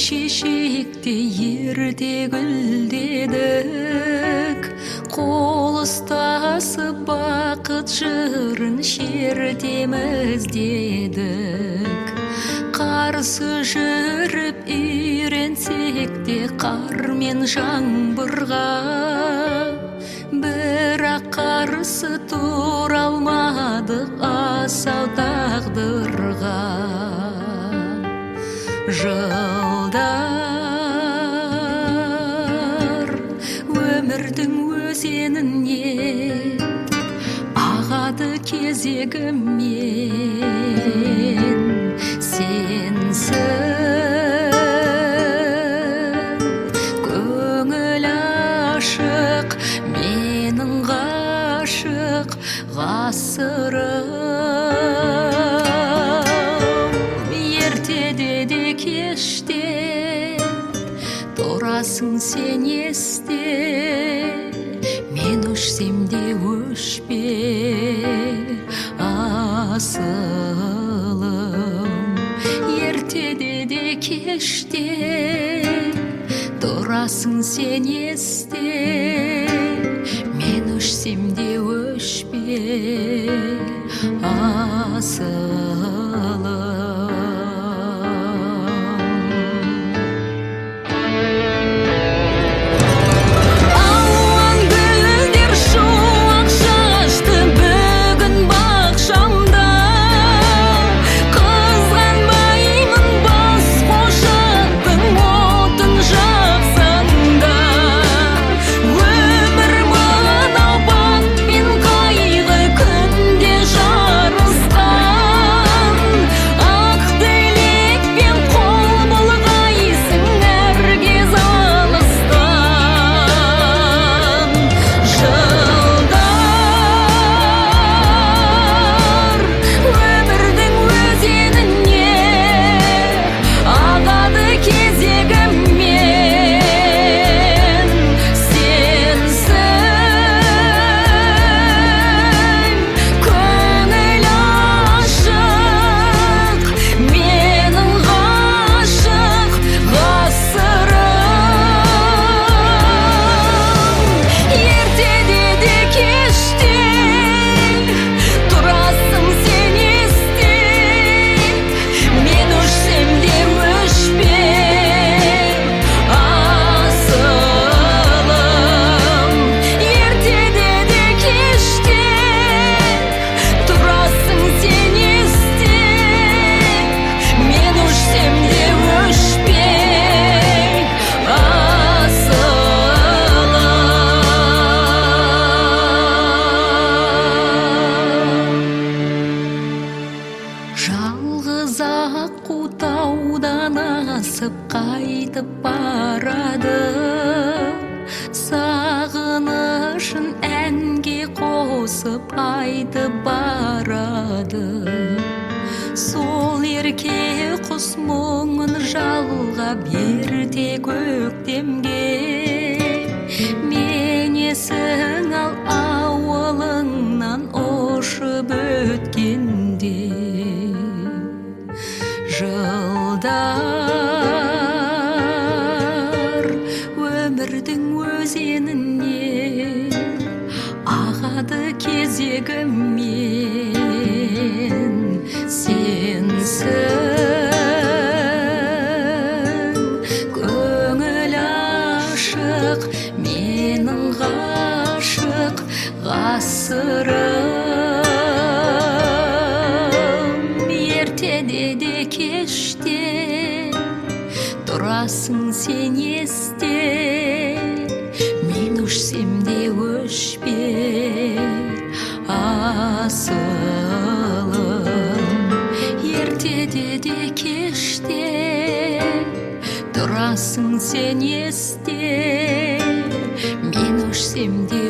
шешекте ерте гүлдедік, қол ұстасып бақыт жырын шертеміз дедік. Қарсы жүріп үйренсек те қар мен жаңбырға, бірақ қарсы тұра алмадық асау тағдырға. Жылдар өмірдің өзеніне ағады кезегімен, сенсің көңіл ашық, менің ғашық ғасырым. Ертеде де кеште тұрасың сен есте, мен өшсем де өшпе асылым. Ертеде де кеште тұрасың сен есте, мен өшсем де өшпе асылым. Жалғыз аққу таудан асып қайтып барады, сағынышын әнге қосып айтып барады. Сол ерке құс мұңын жалғап ерте көктемге, менесің ал ауылыңнан ұшып өткенде. Жылдар өмірдің өзеніне ағады кезегімен, сенсің көңіл ашық, менің ғашық ғасырым. Ертеде де кеште тұрасың сен есте, мен өшсем де өшпе асылым. Ертеде де кеште тұрасың сен есте, мен өшсем де